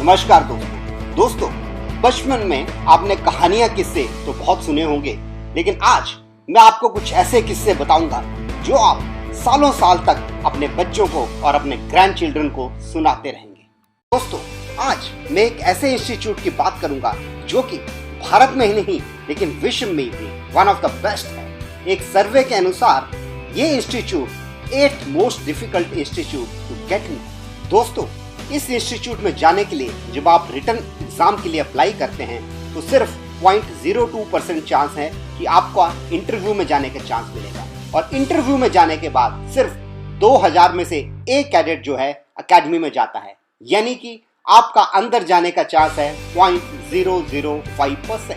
नमस्कार दोस्तों, बचपन में आपने कहानियां किस्से तो बहुत सुने होंगे, लेकिन आज मैं आपको कुछ ऐसे किस्से बताऊंगा जो आप सालों साल तक अपने बच्चों को और अपने ग्रैंड चिल्ड्रन को सुनाते रहेंगे। दोस्तों, आज मैं एक ऐसे इंस्टीट्यूट की बात करूंगा जो कि भारत में ही नहीं लेकिन विश्व में भी वन ऑफ द बेस्ट है। एक सर्वे के अनुसार ये institute 8th most difficult institute to get in. दोस्तों, इस इंस्टीट्यूट में जाने के लिए जब आप रिटर्न एग्जाम के लिए अप्लाई करते हैं तो सिर्फ 0.02% चांस है कि आपका इंटरव्यू में जाने का चांस मिलेगा, और इंटरव्यू में जाने के बाद सिर्फ 2000 में से एक कैडेट जो है एकेडमी में जाता है, यानी कि आपका अंदर जाने का चांस है 0.005%।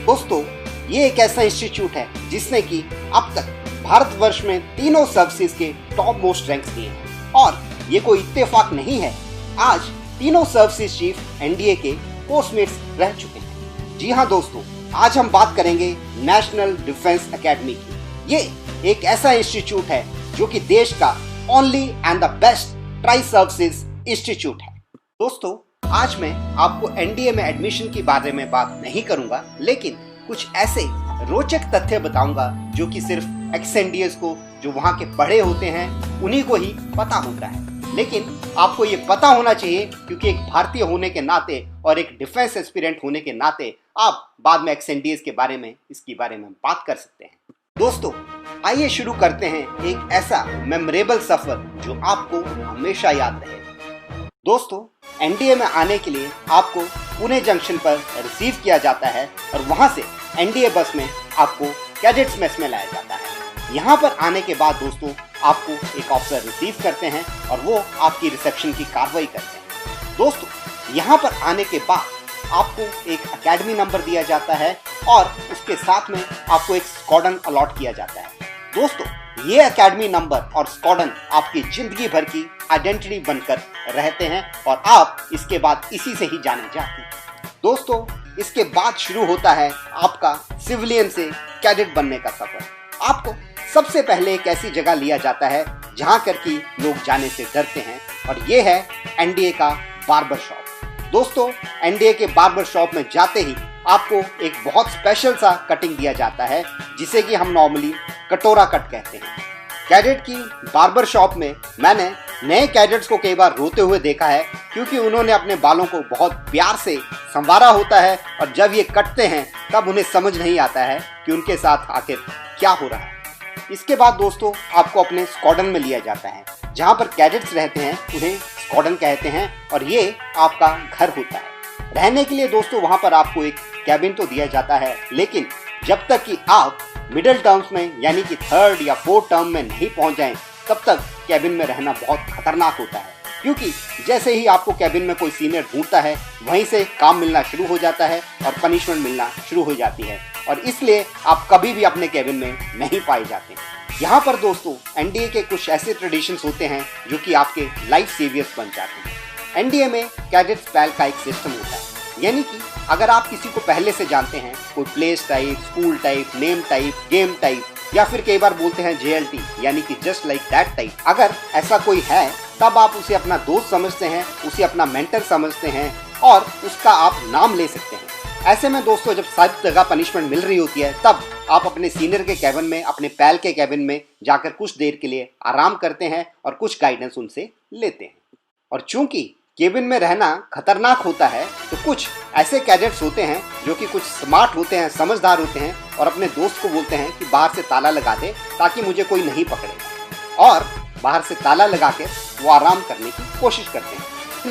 दोस्तों, ये एक ऐसा इंस्टीट्यूट है जिसने कि अब तक भारतवर्ष में तीनों सर्विसेज के टॉप मोस्ट रैंक्स दिए हैं, और ये कोई इत्तेफाक नहीं है। आज तीनों सर्विसेज चीफ एनडीए के पोस्टमेट्स रह चुके हैं। जी हाँ दोस्तों, आज हम बात करेंगे नेशनल डिफेंस एकेडमी की। ये एक ऐसा इंस्टीट्यूट है जो कि देश का only and the best tri services institute है। दोस्तों, आज मैं आपको एनडीए में एडमिशन के बारे में बात नहीं करूंगा, लेकिन कुछ ऐसे रोचक तथ्य बताऊंगा जो कि सिर्फ एक्स-एनडीएस को, जो वहां के पढ़े होते हैं, उन्हीं को ही पता होता है। लेकिन आपको ये पता होना चाहिए, क्योंकि एक भारतीय होने के नाते और एक डिफेंस एस्पिरेंट होने के नाते आप बाद में एक्स-एनडीएस के बारे में बात कर सकते हैं। दोस्तों, आइए शुरू करते हैं एक ऐसा मेमोरेबल सफर जो आपको हमेशा याद रहे। दोस्तों, एनडीए में आने के लिए आपको पुणे जंक्शन पर रिसीव किया जाता है और वहां से एनडीए बस में आपको कैडेट्स मेस में लाया जाता है। यहाँ पर आने के बाद दोस्तों आपको एक ऑफिसर रिसीव करते हैं और वो आपकी रिसेप्शन की कार्रवाई करते हैं। दोस्तों, यहाँ पर आने के बाद आपको एक एकेडमी नंबर दिया जाता है और उसके साथ में आपको एक स्क्वाड्रन अलॉट किया जाता है। दोस्तों, ये एकेडमी नंबर और स्क्वाड्रन आपकी जिंदगी भर की आइडेंटिटी बनकर रहते हैं और आप इसके बाद इसी से ही जाने जाते हैं। दोस्तों, इसके बाद शुरू होता है आपका सिविलियन से कैडेट बनने का सफर। आपको सबसे पहले एक ऐसी जगह लिया जाता है जहां कर की लोग जाने से डरते हैं, और ये है एनडीए का बार्बर शॉप। दोस्तों, एनडीए के बार्बर शॉप में जाते ही आपको एक बहुत स्पेशल सा कटिंग दिया जाता है, जिसे कि हम नॉर्मली कटोरा कट कहते हैं। कैडेट की बार्बर शॉप में मैंने नए कैडेट्स को कई बार रोते हुए देखा है, क्योंकि उन्होंने अपने बालों को बहुत प्यार से संवारा होता है और जब ये कटते हैं तब उन्हें समझ नहीं आता है कि उनके साथ आखिर क्या हो रहा है। इसके बाद दोस्तों आपको अपने स्क्वाड्रन में लिया जाता है, जहां पर कैडेट्स रहते हैं, उन्हें स्क्वाड्रन कहते हैं, और ये आपका घर होता है। रहने के लिए दोस्तों वहां पर आपको एक कैबिन तो दिया जाता है, लेकिन जब तक कि आप मिडिल टर्म्स में यानी कि 3rd या 4th टर्म में नहीं पहुंच जाएं, तब तक कैबिन में रहना बहुत खतरनाक होता है, क्योंकि जैसे ही आपको कैबिन में कोई सीनियर ढूंढता है, वहीं से काम मिलना शुरू हो जाता है और पनिशमेंट मिलना शुरू हो जाती है, और इसलिए आप कभी भी अपने कैबिन में नहीं पाए जाते। यहाँ पर दोस्तों एनडीए के कुछ ऐसे ट्रेडिशंस होते हैं जो कि आपके लाइफ सेवियर्स बन जाते हैं। एनडीए में कैडेट्स पैल का एक सिस्टम होता है, यानी कि अगर आप किसी को पहले से जानते हैं, कोई place type, school type, name type, game type, या फिर कई बार बोलते हैं JLT यानी कि जस्ट लाइक दैट टाइप, अगर ऐसा कोई है तब आप उसे अपना दोस्त समझते हैं, उसे अपना मेंटर समझते हैं और उसका आप नाम ले सकते हैं। ऐसे में दोस्तों जब सब जगह पनिशमेंट मिल रही होती है, तब आप अपने सीनियर के कैबिन में, अपने पैल के कैबिन में जाकर कुछ देर के लिए आराम करते हैं और कुछ गाइडेंस उनसे लेते हैं। और चूंकि केबिन में रहना खतरनाक होता है, तो कुछ ऐसे कैडेट्स होते हैं जो कि कुछ स्मार्ट होते हैं, समझदार होते हैं, और अपने दोस्त को बोलते हैं कि बाहर से ताला लगा दे ताकि मुझे कोई नहीं पकड़ेगा, और बाहर से ताला लगा के वो आराम करने की कोशिश करते हैं।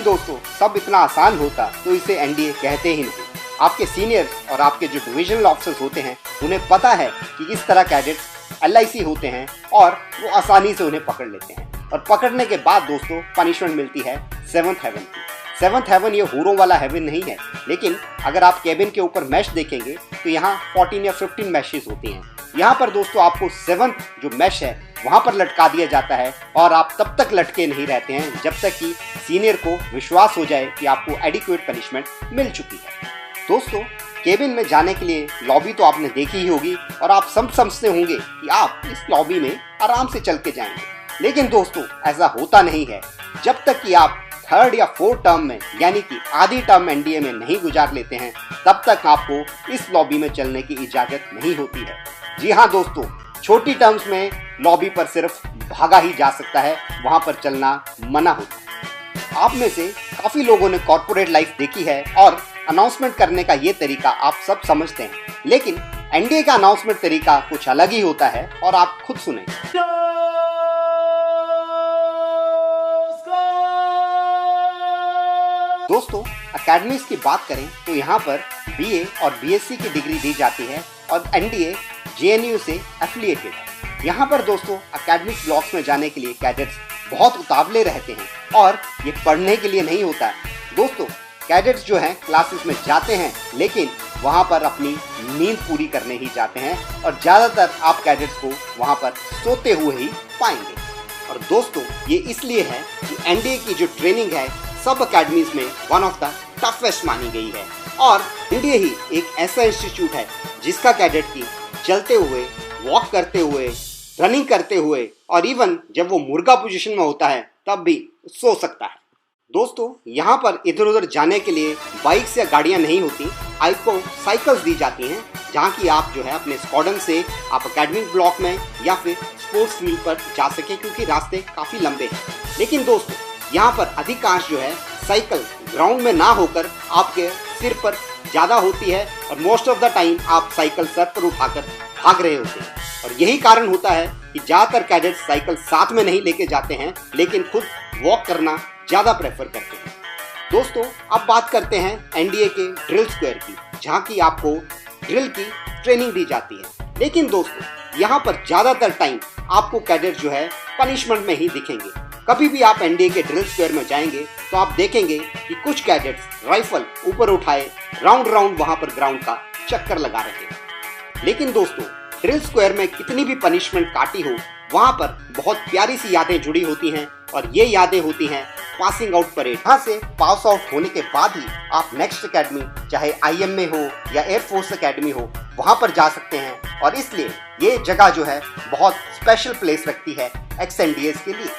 दोस्तों, सब इतना आसान होता तो इसे एनडीए कहते ही नहीं। आपके सीनियर और आपके जो डिविजनल ऑफिसर्स होते हैं, उन्हें पता है कि किस तरह कैडेट्स LIC होते हैं, और वो आसानी से उन्हें पकड़ लेते हैं। और पकड़ने के बाद दोस्तों पनिशमेंट मिलती है 7th हेवन की। 7th हेवन ये हूरों वाला हेवन नहीं है, लेकिन अगर आप कैबिन के ऊपर मैश देखेंगे तो यहाँ 14 या 15 मैशेस होती हैं। यहाँ पर दोस्तों आपको 7th जो मैश है वहाँ पर लटका दिया जाता है, और आप तब तक लटके नहीं रहते हैं जब तक कि सीनियर को विश्वास हो जाए कि आपको एडिक्वेट पनिशमेंट मिल चुकी है। दोस्तों, केबिन में जाने के लिए लॉबी तो आपने देखी ही होगी, और आप सब समझते होंगे कि आप इस लॉबी में आराम से चल के जाएंगे, लेकिन दोस्तों ऐसा होता नहीं है। जब तक कि आप 3rd या 4th टर्म में यानी कि आधी टर्म एनडीए में नहीं गुजार लेते हैं तब तक आपको इस लॉबी में चलने की इजाजत नहीं होती है। जी हाँ दोस्तों, छोटी टर्म्स में लॉबी पर सिर्फ भागा ही जा सकता है, वहां पर चलना मना होता है। आप में से काफी लोगों ने कॉर्पोरेट लाइफ देखी है और अनाउंसमेंट करने का ये तरीका आप सब समझते हैं, लेकिन एनडीए का अनाउंसमेंट तरीका कुछ अलग ही होता है और आप खुद सुने। दोस्तों, अकेडमीज की बात करें तो यहाँ पर बीए और बीएससी की डिग्री दी जाती है और एनडीए जेएनयू से एफिलिएटेड है। यहाँ पर दोस्तों अकेडमिक ब्लॉक्स में जाने के लिए कैडेट्स बहुत उतावले रहते हैं और ये पढ़ने के लिए नहीं होता है। दोस्तों, कैडेट्स जो हैं क्लासेस में जाते हैं लेकिन वहाँ पर अपनी नींद पूरी करने ही जाते हैं और ज़्यादातर आप कैडेट्स को वहाँ पर सोते हुए ही पाएंगे। और दोस्तों, ये इसलिए है कि एनडीए की जो ट्रेनिंग है सब अकेडमीज में वन ऑफ द टफेस्ट मानी गई है और एनडीए ही एक ऐसा इंस्टीट्यूट है जिसका कैडेट की चलते हुए, वॉक करते हुए, रनिंग करते हुए और इवन जब वो मुर्गा पोजीशन में होता है तब भी सो सकता है। दोस्तों, यहाँ पर इधर उधर जाने के लिए बाइक्स या गाड़ियाँ नहीं होती, आपको साइकिल्स दी जाती हैं जहाँ की आप जो है अपने स्क्वाड्रन से आप एकेडमिक ब्लॉक में या फिर स्पोर्ट्स फील्ड पर जा सके क्योंकि रास्ते काफ़ी लंबे हैं। लेकिन दोस्तों, यहाँ पर अधिकांश जो है साइकिल ग्राउंड में ना होकर आपके सिर पर ज़्यादा होती है और मोस्ट ऑफ द टाइम आप साइकिल सर पर उठाकर भाग रहे होते हैं और यही कारण होता है कि ज़्यादातर कैडेट्स साइकिल साथ में नहीं लेके जाते हैं लेकिन खुद वॉक करना ज़्यादा प्रेफर करते हैं। दोस्तों, अब बात करते हैं एनडीए के ड्रिल स्क्वायर की, जहाँ की आपको ड्रिल की ट्रेनिंग दी जाती है। लेकिन दोस्तों, यहाँ पर ज़्यादातर टाइम आपको कैडेट्स जो है पनिशमेंट में ही दिखेंगे। कभी भी आप एनडीए के ड्रिल स्क्वायर में जाएंगे तो आप देखेंगे कि कुछ कैडेट्स राइफल ऊपर उठाए राउंड राउंड वहां पर ग्राउंड का चक्कर लगा रहे हैं। लेकिन दोस्तों, ड्रिल स्क्वायर में कितनी भी पनिशमेंट काटी हो, वहां पर बहुत प्यारी सी यादें जुड़ी होती हैं और ये यादें होती हैं पासिंग आउट परेड। यहाँ से पास आउट होने के बाद ही आप नेक्स्ट अकेडमी, चाहे आईएम में हो या एयरफोर्स अकेडमी हो, वहां पर जा सकते हैं और इसलिए ये जगह जो है बहुत स्पेशल प्लेस रखती है एक्स एनडीएस के लिए।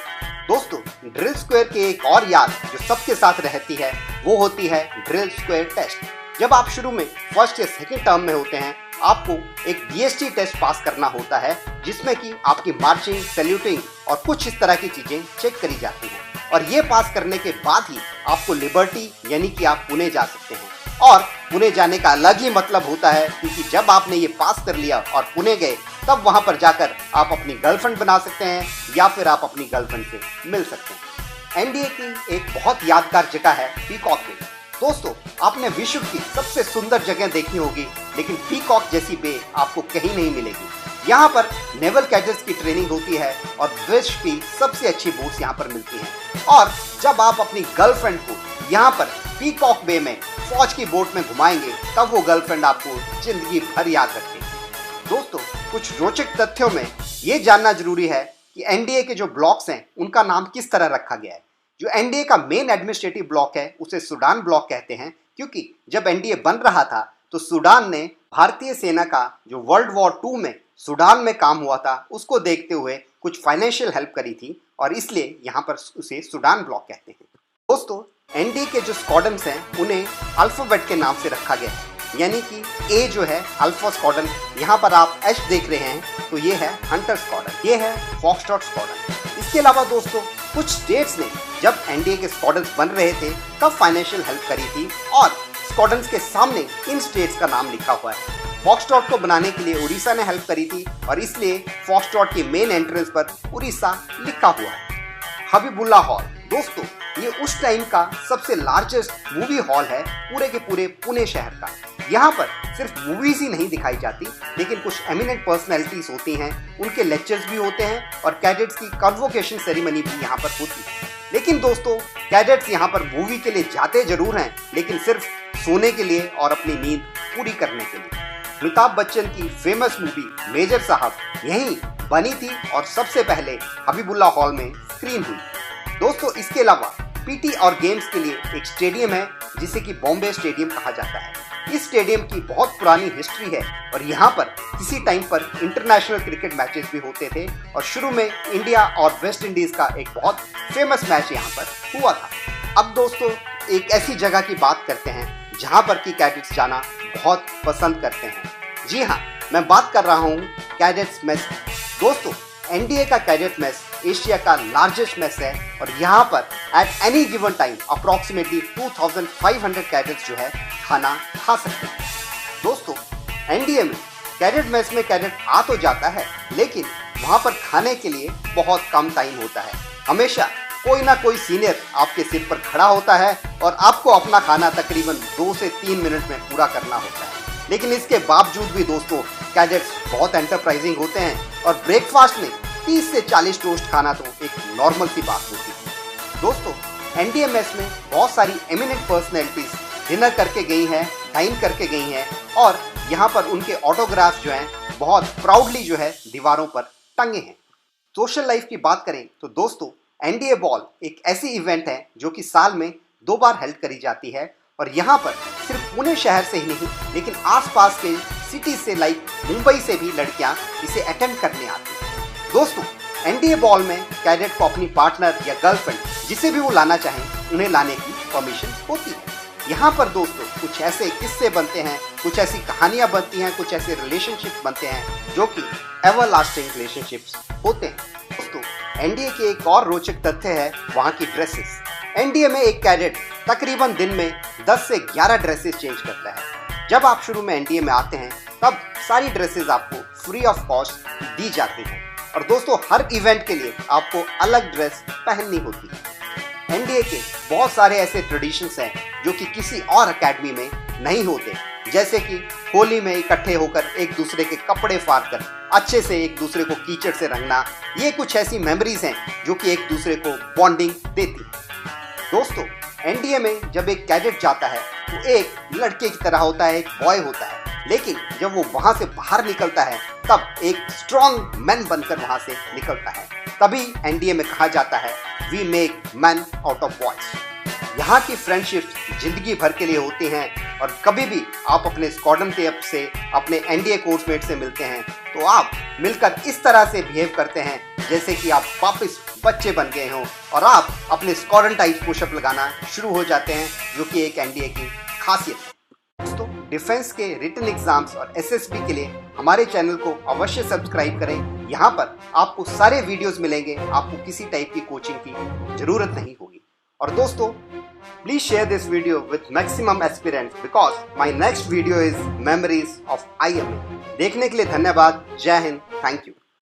दोस्तों, ड्रिल स्क्वायर की एक और याद जो सबके साथ रहती है वो होती है ड्रिल स्क्वायर टेस्ट। जब आप शुरू में फर्स्ट या सेकेंड टर्म में होते हैं आपको एक डीएसटी टेस्ट पास करना होता है जिसमें कि आपकी मार्चिंग, सैल्यूटिंग और कुछ इस तरह की चीजें चेक करी जाती हैं और ये पास करने के बाद ही आपको लिबर्टी यानी कि आप पुणे जा सकते हैं। और पुणे जाने का अलग ही मतलब होता है क्योंकि जब आपने ये पास कर लिया और पुणे गए तब वहां पर जाकर आप अपनी गर्लफ्रेंड बना सकते हैं या फिर आप अपनी गर्लफ्रेंड से मिल सकते हैं। एनडीए की एक बहुत यादगार जगह है पीकॉक बे। दोस्तों, आपने विश्व की सबसे सुंदर जगह देखी होगी लेकिन पीकॉक जैसी बे आपको कहीं नहीं मिलेगी। यहाँ पर नेवल कैडेट्स की ट्रेनिंग होती है और विश्व की सबसे अच्छी बोट्स यहाँ पर मिलती हैं और जब आप अपनी गर्लफ्रेंड को यहाँ पर पीकॉक बे में फौज की बोट में घुमाएंगे तब वो गर्लफ्रेंड आपको जिंदगी भर याद रखेगी। दोस्तों, कुछ रोचक तथ्यों में ये जानना जरूरी है कि एनडीए के जो ब्लॉक्स हैं उनका नाम किस तरह रखा गया है। जो एनडीए का मेन एडमिनिस्ट्रेटिव ब्लॉक है उसे सूडान ब्लॉक कहते हैं क्योंकि जब एनडीए बन रहा था तो सूडान ने भारतीय सेना का जो वर्ल्ड वॉर 2 में सूडान में काम हुआ था उसको देखते हुए कुछ फाइनेंशियल हेल्प करी थी और इसलिए यहाँ पर उसे सूडान ब्लॉक कहते हैं। दोस्तों, एनडीए के जो स्क्वाड्रन्स हैं उन्हें अल्फाबेट के नाम से रखा गया है यानी कि ए जो है अल्फा स्क्वाड्रन, यहाँ पर आप एच देख रहे हैं तो ये है हंटर स्क्वाड्रन, ये है फॉक्सट्रॉट स्क्वाड्रन। इसके अलावा दोस्तों, कुछ स्टेट्स ने जब एनडीए के स्क्वाड्रन्स बन रहे थे तब फाइनेंशियल हेल्प करी थी और स्क्वाड्रन्स के सामने इन स्टेट्स का नाम लिखा हुआ है। फॉक्सट्रॉट को बनाने के लिए उड़ीसा ने हेल्प करी थी और इसलिए फॉक्सट्रॉट की मेन एंट्रेंस पर उड़ीसा लिखा हुआ है। हबीबुल्ला हॉल, दोस्तों ये उस टाइम का सबसे लार्जेस्ट मूवी हॉल है पूरे के पूरे पुणे शहर का। यहाँ पर सिर्फ मूवीज ही नहीं दिखाई जाती लेकिन कुछ एमिनेंट पर्सनैलिटीज होती हैं, उनके लेक्चर्स भी होते हैं और कैडेट्स की कन्वोकेशन सेरेमनी भी यहाँ पर होती है। लेकिन दोस्तों, कैडेट्स यहाँ पर मूवी के लिए जाते जरूर हैं लेकिन सिर्फ सोने के लिए और अपनी नींद पूरी करने के लिए। अमिताभ बच्चन की फेमस मूवी मेजर साहब यहीं बनी थी और सबसे पहले हबीबुल्ला हॉल में स्क्रीन हुई। दोस्तों, इसके अलावा पीटी और गेम्स के लिए एक स्टेडियम है जिसे कि बॉम्बे स्टेडियम कहा जाता है। इस स्टेडियम की बहुत पुरानी हिस्ट्री है और यहाँ पर किसी टाइम पर इंटरनेशनल क्रिकेट मैचेस भी होते थे और शुरू में इंडिया और वेस्ट इंडीज का एक बहुत फेमस मैच यहाँ पर हुआ था। अब दोस्तों एक ऐसी जगह की बात करते हैं जहां पर की कैडेट्स जाना बहुत पसंद करते हैं। जी हाँ, मैं बात कर रहा हूं कैडेट्स मेस। दोस्तों एनडीए का कैडेट मेस एशिया का लार्जेस्ट मेस है और यहाँ पर at any given time approximately 2500 cadets जो है खाना खा सकते हैं। दोस्तों एनडीए में कैडेट मेस में कैडेट आ तो जाता है, लेकिन वहाँ पर खाने के लिए बहुत कम टाइम होता है। हमेशा कोई ना कोई सीनियर आपके सिर पर खड़ा होता है और आपको अपना खाना तकरीबन 2 से 3 मिनट में पूरा करना होता है। लेकिन इसके बावजूद भी दोस्तों कैडेट्स बहुत एंटरप्राइजिंग होते हैं और ब्रेकफास्ट में 30 से 40 टोस्ट खाना तो एक नॉर्मल सी बात होती है। दोस्तों एनडीए मेस में बहुत सारी एमिनेंट पर्सनैलिटीज डिनर करके गई हैं, डाइन करके गई हैं और यहाँ पर उनके ऑटोग्राफ्स जो हैं बहुत प्राउडली जो है दीवारों पर टंगे हैं। सोशल लाइफ की बात करें तो दोस्तों एनडीए बॉल एक ऐसी इवेंट है जो कि साल में 2 बार हेल्ड करी जाती है और यहाँ पर सिर्फ पुणे शहर से ही नहीं लेकिन आसपास के सिटी से लाइक मुंबई से भी लड़कियाँ इसे अटेंड करने आती हैं। दोस्तों एनडीए बॉल में कैडेट को अपनी पार्टनर या गर्लफ्रेंड जिसे भी वो लाना चाहें उन्हें लाने की परमिशन होती है। यहाँ पर दोस्तों कुछ ऐसे किस्से बनते हैं, कुछ ऐसी कहानियाँ बनती हैं, कुछ ऐसे रिलेशनशिप्स बनते हैं जो कि एवर लास्टिंग रिलेशनशिप्स होते हैं। दोस्तों एनडीए के एक और रोचक तथ्य है वहाँ की ड्रेसेस। एनडीए में एक कैडेट तकरीबन दिन में 10 से 11 ड्रेसेस चेंज करता है। जब आप शुरू में एनडीए में आते हैं तब सारी ड्रेसेस आपको फ्री ऑफ कॉस्ट दी जाती हैं और दोस्तों हर इवेंट के लिए आपको अलग ड्रेस पहननी होती है। एनडीए के बहुत सारे ऐसे ट्रेडिशंस हैं जो कि किसी और एकेडमी में नहीं होते, जैसे कि होली में इकट्ठे होकर एक दूसरे के कपड़े फाड़ कर अच्छे से एक दूसरे को कीचड़ से रंगना। ये कुछ ऐसी मेमोरीज हैं जो कि एक दूसरे को बॉन्डिंग देती है। दोस्तों एनडीए में जब एक कैडेट जाता है तो एक लड़के की तरह होता है, एक बॉय होता है, लेकिन जब वो वहां से बाहर निकलता है तब एक स्ट्रॉन्ग मैन बनकर वहां से निकलता है। तभी एनडीए में कहा जाता है we make man out of boys. यहाँ की फ्रेंडशिप्स जिंदगी भर के लिए होती हैं और कभी भी आप अपने स्क्वाड्रन टेप से अपने एनडीए कोर्समेट से मिलते हैं तो आप मिलकर इस तरह से बिहेव करते हैं जैसे कि आप वापस बच्चे बन गए हों और आप अपने स्क्वाड्रन टाइप पुशअप लगाना शुरू हो जाते हैं, जो कि एक एनडीए की खासियत है। दोस्तों डिफेंस के रिटन एग्जाम्स और एसएसबी के लिए हमारे चैनल को अवश्य सब्सक्राइब करें। यहाँ पर आपको सारे वीडियोस मिलेंगे, आपको किसी टाइप की कोचिंग की जरूरत नहीं होगी। और दोस्तों please share this video with maximum aspirants because my next video is memories of IMA। देखने के लिए धन्यवाद। जय हिंद, थैंक यू।